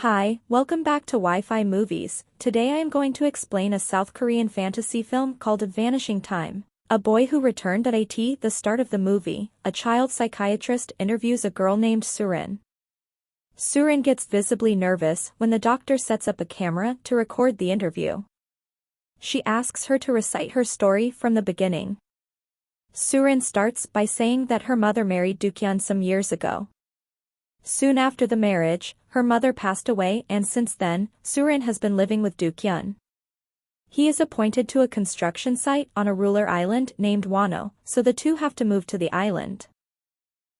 Hi, welcome back to Wi-Fi Movies. Today I am going to explain a South Korean fantasy film called Vanishing Time. A boy who returned at the start of the movie, a child psychiatrist interviews a girl named Surin. Surin gets visibly nervous when the doctor sets up a camera to record the interview. She asks her to recite her story from the beginning. Surin starts by saying that her mother married Dukhyun some years ago. Soon after the marriage, her mother passed away and since then, Surin has been living with Dukhyun. He is appointed to a construction site on a rural island named Wano, so the two have to move to the island.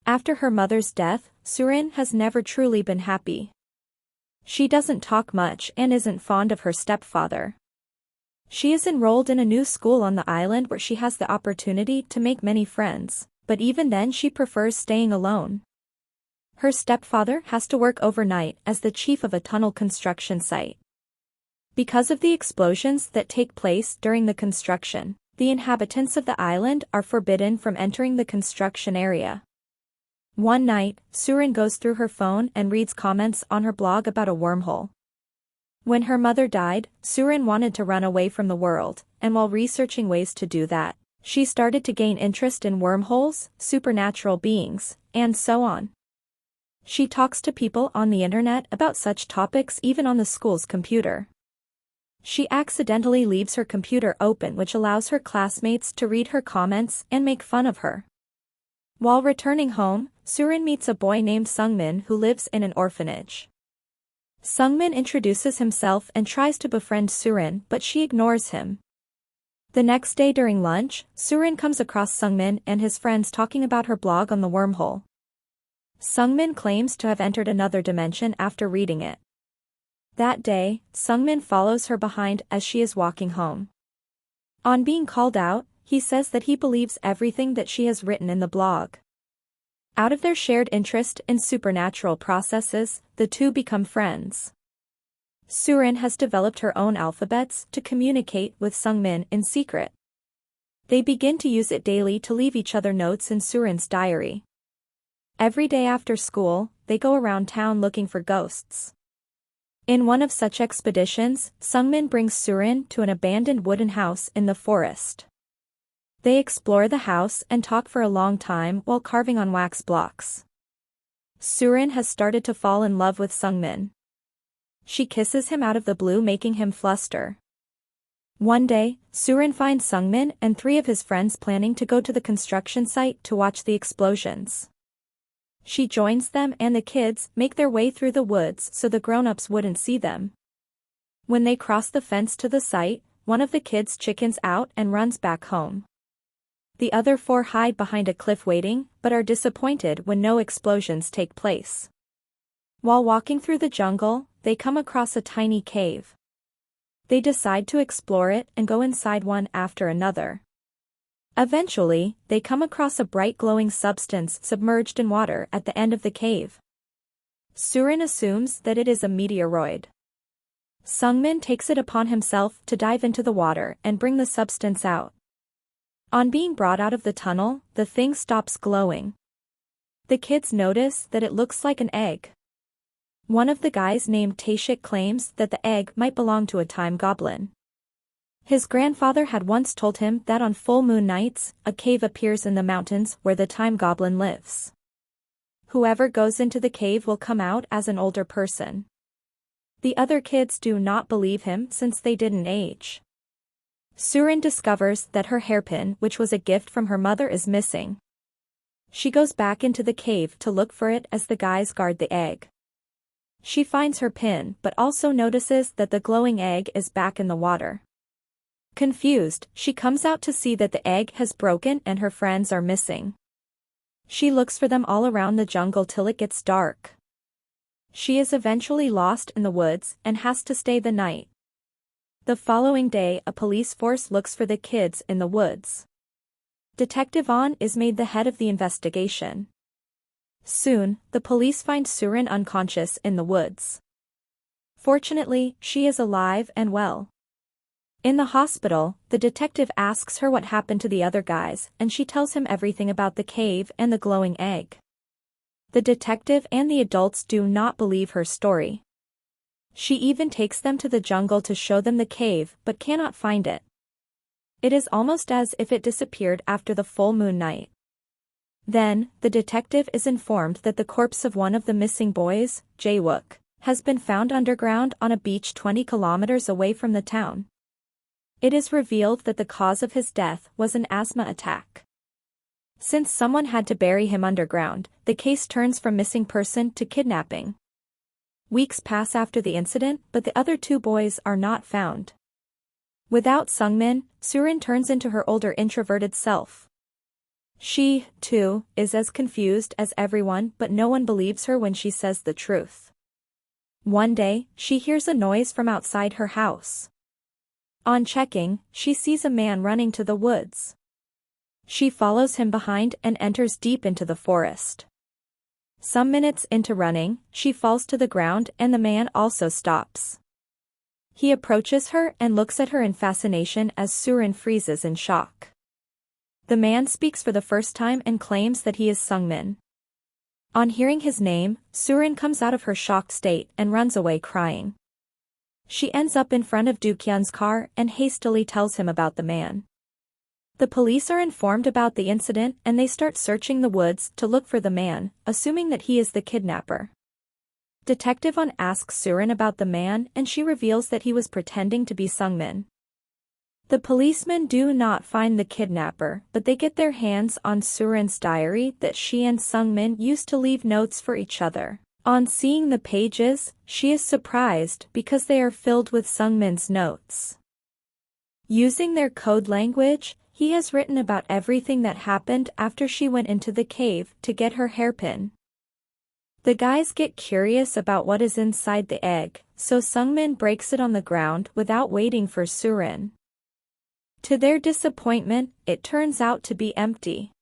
After her mother's death, Surin has never truly been happy. She doesn't talk much and isn't fond of her stepfather. She is enrolled in a new school on the island where she has the opportunity to make many friends, but even then she prefers staying alone. Her stepfather has to work overnight as the chief of a tunnel construction site. Because of the explosions that take place during the construction, the inhabitants of the island are forbidden from entering the construction area. One night, Surin goes through her phone and reads comments on her blog about a wormhole. When her mother died, Surin wanted to run away from the world, and while researching ways to do that, she started to gain interest in wormholes, supernatural beings, and so on. She talks to people on the internet about such topics even on the school's computer. She accidentally leaves her computer open, which allows her classmates to read her comments and make fun of her. While returning home, Surin meets a boy named Sungmin who lives in an orphanage. Sungmin introduces himself and tries to befriend Surin, but she ignores him. The next day during lunch, Surin comes across Sungmin and his friends talking about her blog on the wormhole. Sungmin claims to have entered another dimension after reading it. That day, Sungmin follows her behind as she is walking home. On being called out, he says that he believes everything that she has written in the blog. Out of their shared interest in supernatural processes, the two become friends. Surin has developed her own alphabets to communicate with Sungmin in secret. They begin to use it daily to leave each other notes in Surin's diary. Every day after school, they go around town looking for ghosts. In one of such expeditions, Sungmin brings Surin to an abandoned wooden house in the forest. They explore the house and talk for a long time while carving on wax blocks. Surin has started to fall in love with Sungmin. She kisses him out of the blue, making him fluster. One day, Surin finds Sungmin and three of his friends planning to go to the construction site to watch the explosions. She joins them and the kids make their way through the woods so the grown-ups wouldn't see them. When they cross the fence to the site, one of the kids chickens out and runs back home. The other four hide behind a cliff waiting, but are disappointed when no explosions take place. While walking through the jungle, they come across a tiny cave. They decide to explore it and go inside one after another. Eventually, they come across a bright glowing substance submerged in water at the end of the cave. Surin assumes that it is a meteoroid. Sungmin takes it upon himself to dive into the water and bring the substance out. On being brought out of the tunnel, the thing stops glowing. The kids notice that it looks like an egg. One of the guys named Taeshik claims that the egg might belong to a time goblin. His grandfather had once told him that on full moon nights, a cave appears in the mountains where the time goblin lives. Whoever goes into the cave will come out as an older person. The other kids do not believe him since they didn't age. Surin discovers that her hairpin, which was a gift from her mother, is missing. She goes back into the cave to look for it as the guys guard the egg. She finds her pin but also notices that the glowing egg is back in the water. Confused, she comes out to see that the egg has broken and her friends are missing. She looks for them all around the jungle till it gets dark. She is eventually lost in the woods and has to stay the night. The following day, a police force looks for the kids in the woods. Detective On is made the head of the investigation. Soon, the police find Surin unconscious in the woods. Fortunately, she is alive and well. In the hospital, the detective asks her what happened to the other guys, and she tells him everything about the cave and the glowing egg. The detective and the adults do not believe her story. She even takes them to the jungle to show them the cave but cannot find it. It is almost as if it disappeared after the full moon night. Then, the detective is informed that the corpse of one of the missing boys, Jae-wook, has been found underground on a beach 20 kilometers away from the town. It is revealed that the cause of his death was an asthma attack. Since someone had to bury him underground, the case turns from missing person to kidnapping. Weeks pass after the incident, but the other two boys are not found. Without Sungmin, Surin turns into her older introverted self. She, too, is as confused as everyone, but no one believes her when she says the truth. One day, she hears a noise from outside her house. On checking, she sees a man running to the woods. She follows him behind and enters deep into the forest. Some minutes into running, she falls to the ground and the man also stops. He approaches her and looks at her in fascination as Surin freezes in shock. The man speaks for the first time and claims that he is Sungmin. On hearing his name, Surin comes out of her shocked state and runs away crying. She ends up in front of Dookyun's car and hastily tells him about the man. The police are informed about the incident and they start searching the woods to look for the man, assuming that he is the kidnapper. Detective On asks Surin about the man and she reveals that he was pretending to be Sungmin. The policemen do not find the kidnapper, but they get their hands on Surin's diary that she and Sungmin used to leave notes for each other. On seeing the pages, she is surprised because they are filled with Sungmin's notes. Using their code language, he has written about everything that happened after she went into the cave to get her hairpin. The guys get curious about what is inside the egg, so Sungmin breaks it on the ground without waiting for Surin. To their disappointment, it turns out to be empty.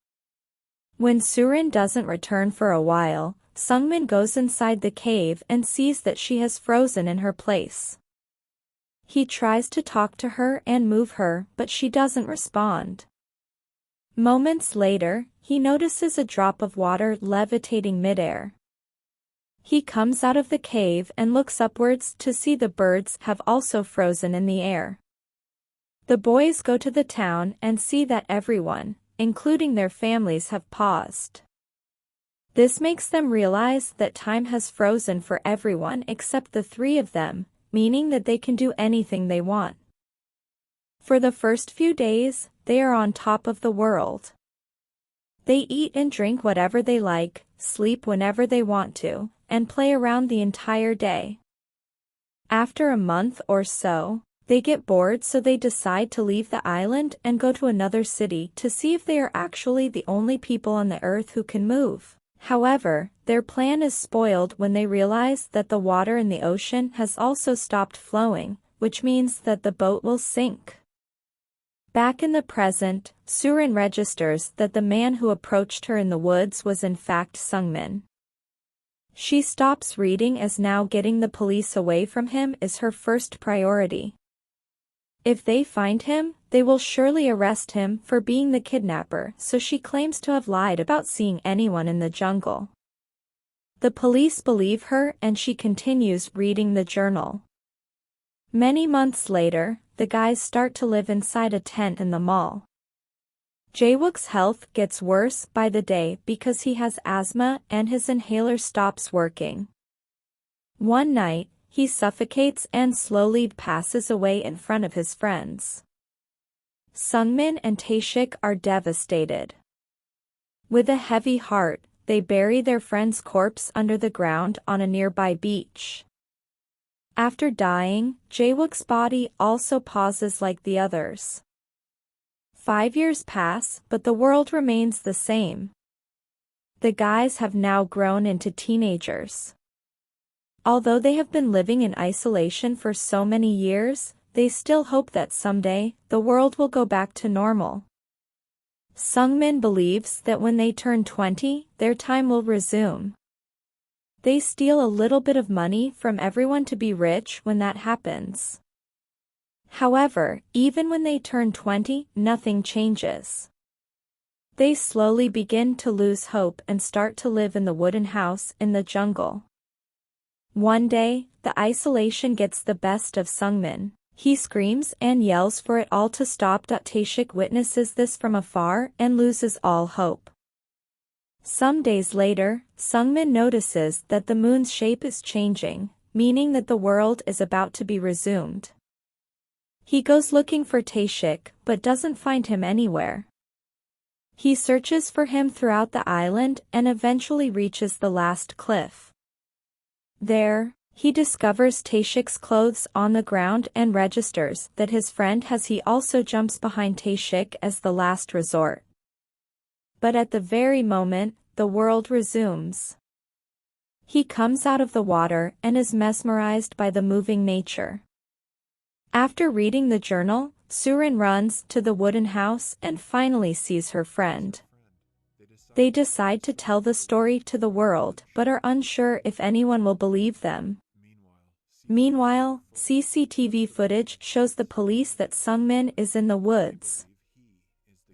When Surin doesn't return for a while, Sungmin goes inside the cave and sees that she has frozen in her place. He tries to talk to her and move her, but she doesn't respond. Moments later, he notices a drop of water levitating midair. He comes out of the cave and looks upwards to see the birds have also frozen in the air. The boys go to the town and see that everyone, including their families, have paused. This makes them realize that time has frozen for everyone except the three of them, meaning that they can do anything they want. For the first few days, they are on top of the world. They eat and drink whatever they like, sleep whenever they want to, and play around the entire day. After a month or so, they get bored, so they decide to leave the island and go to another city to see if they are actually the only people on the earth who can move. However, their plan is spoiled when they realize that the water in the ocean has also stopped flowing, which means that the boat will sink. Back in the present, Surin registers that the man who approached her in the woods was in fact Sungmin. She stops reading as now getting the police away from him is her first priority. If they find him, they will surely arrest him for being the kidnapper, so she claims to have lied about seeing anyone in the jungle. The police believe her and she continues reading the journal. Many months later, the guys start to live inside a tent in the mall. Jae-wook's health gets worse by the day because he has asthma and his inhaler stops working. One night, he suffocates and slowly passes away in front of his friends. Sungmin and Taeshik are devastated. With a heavy heart, they bury their friend's corpse under the ground on a nearby beach. After dying, Jae-wook's body also pauses like the others. 5 years pass, but the world remains the same. The guys have now grown into teenagers. Although they have been living in isolation for so many years, they still hope that someday, the world will go back to normal. Sungmin believes that when they turn 20, their time will resume. They steal a little bit of money from everyone to be rich when that happens. However, even when they turn 20, nothing changes. They slowly begin to lose hope and start to live in the wooden house in the jungle. One day, the isolation gets the best of Sungmin. He screams and yells for it all to stop. Taeshik witnesses this from afar and loses all hope. Some days later, Sungmin notices that the moon's shape is changing, meaning that the world is about to be resumed. He goes looking for Taeshik but doesn't find him anywhere. He searches for him throughout the island and eventually reaches the last cliff. There, he discovers Taeshik's clothes on the ground and registers that his friend has. He also jumps behind Taeshik as the last resort. But at the very moment, the world resumes. He comes out of the water and is mesmerized by the moving nature. After reading the journal, Surin runs to the wooden house and finally sees her friend. They decide to tell the story to the world but are unsure if anyone will believe them. Meanwhile, CCTV footage shows the police that Sungmin is in the woods.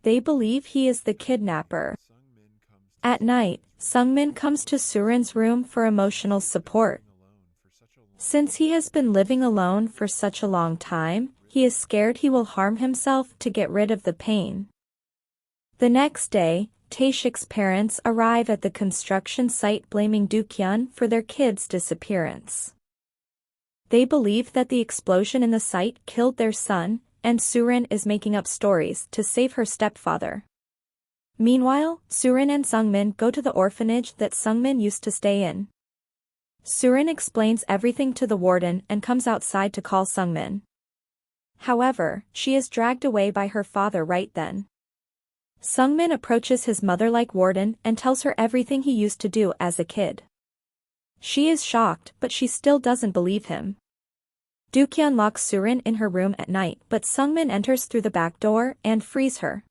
They believe he is the kidnapper. At night, Sungmin comes to Surin's room for emotional support. Since he has been living alone for such a long time, he is scared he will harm himself to get rid of the pain. The next day, Taeshik's parents arrive at the construction site blaming Dookyun for their kid's disappearance. They believe that the explosion in the site killed their son, and Surin is making up stories to save her stepfather. Meanwhile, Surin and Sungmin go to the orphanage that Sungmin used to stay in. Surin explains everything to the warden and comes outside to call Sungmin. However, she is dragged away by her father right then. Sungmin approaches his mother like warden and tells her everything he used to do as a kid. She is shocked but she still doesn't believe him. Dookyun locks Surin in her room at night but Sungmin enters through the back door and frees her.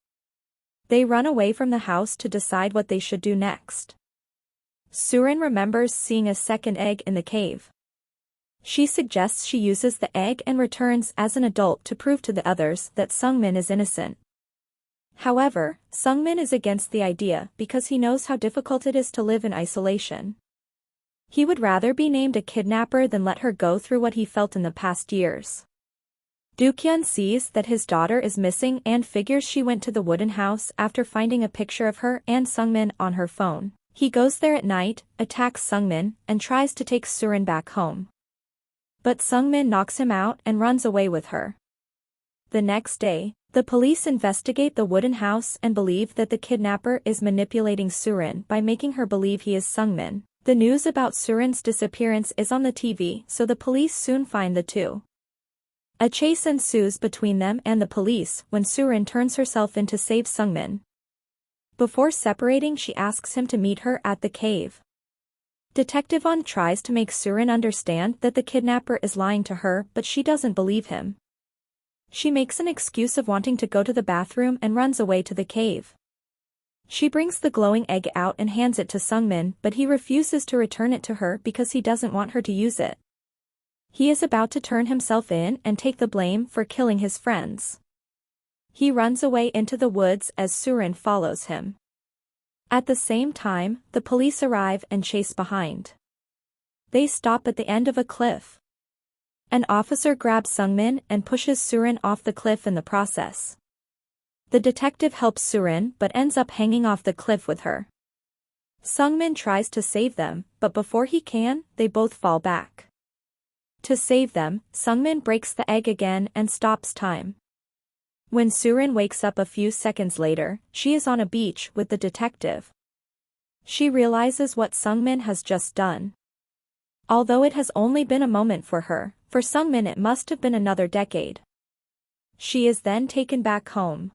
They run away from the house to decide what they should do next. Surin remembers seeing a second egg in the cave. She suggests she uses the egg and returns as an adult to prove to the others that Sungmin is innocent. However, Sungmin is against the idea because he knows how difficult it is to live in isolation. He would rather be named a kidnapper than let her go through what he felt in the past years. Dookyun sees that his daughter is missing and figures she went to the wooden house after finding a picture of her and Sungmin on her phone. He goes there at night, attacks Sungmin, and tries to take Surin back home. But Sungmin knocks him out and runs away with her. The next day, the police investigate the wooden house and believe that the kidnapper is manipulating Surin by making her believe he is Sungmin. The news about Surin's disappearance is on the TV, so the police soon find the two. A chase ensues between them and the police when Surin turns herself in to save Sungmin. Before separating, she asks him to meet her at the cave. Detective On tries to make Surin understand that the kidnapper is lying to her but she doesn't believe him. She makes an excuse of wanting to go to the bathroom and runs away to the cave. She brings the glowing egg out and hands it to Sungmin but he refuses to return it to her because he doesn't want her to use it. He is about to turn himself in and take the blame for killing his friends. He runs away into the woods as Surin follows him. At the same time, the police arrive and chase behind. They stop at the end of a cliff. An officer grabs Sungmin and pushes Surin off the cliff in the process. The detective helps Surin but ends up hanging off the cliff with her. Sungmin tries to save them, but before he can, they both fall back. To save them, Sungmin breaks the egg again and stops time. When Surin wakes up a few seconds later, she is on a beach with the detective. She realizes what Sungmin has just done. Although it has only been a moment for her, for Sungmin it must have been another decade. She is then taken back home.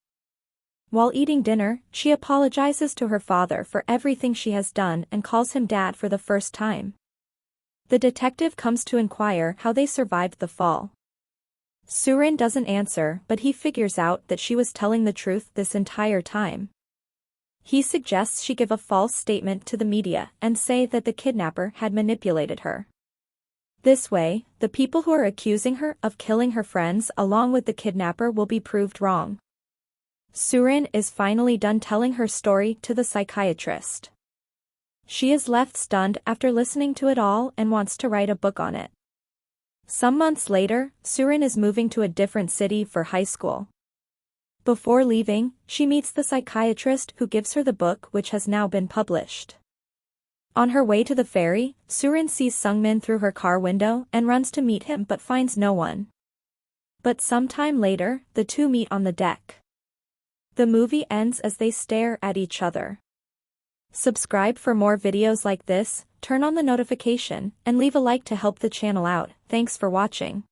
While eating dinner, she apologizes to her father for everything she has done and calls him dad for the first time. The detective comes to inquire how they survived the fall. Surin doesn't answer but he figures out that she was telling the truth this entire time. He suggests she give a false statement to the media and say that the kidnapper had manipulated her. This way, the people who are accusing her of killing her friends along with the kidnapper will be proved wrong. Surin is finally done telling her story to the psychiatrist. She is left stunned after listening to it all and wants to write a book on it. Some months later, Surin is moving to a different city for high school. Before leaving, she meets the psychiatrist who gives her the book which has now been published. On her way to the ferry, Surin sees Sungmin through her car window and runs to meet him but finds no one. But sometime later, the two meet on the deck. The movie ends as they stare at each other. Subscribe for more videos like this, turn on the notification, and leave a like to help the channel out. Thanks for watching.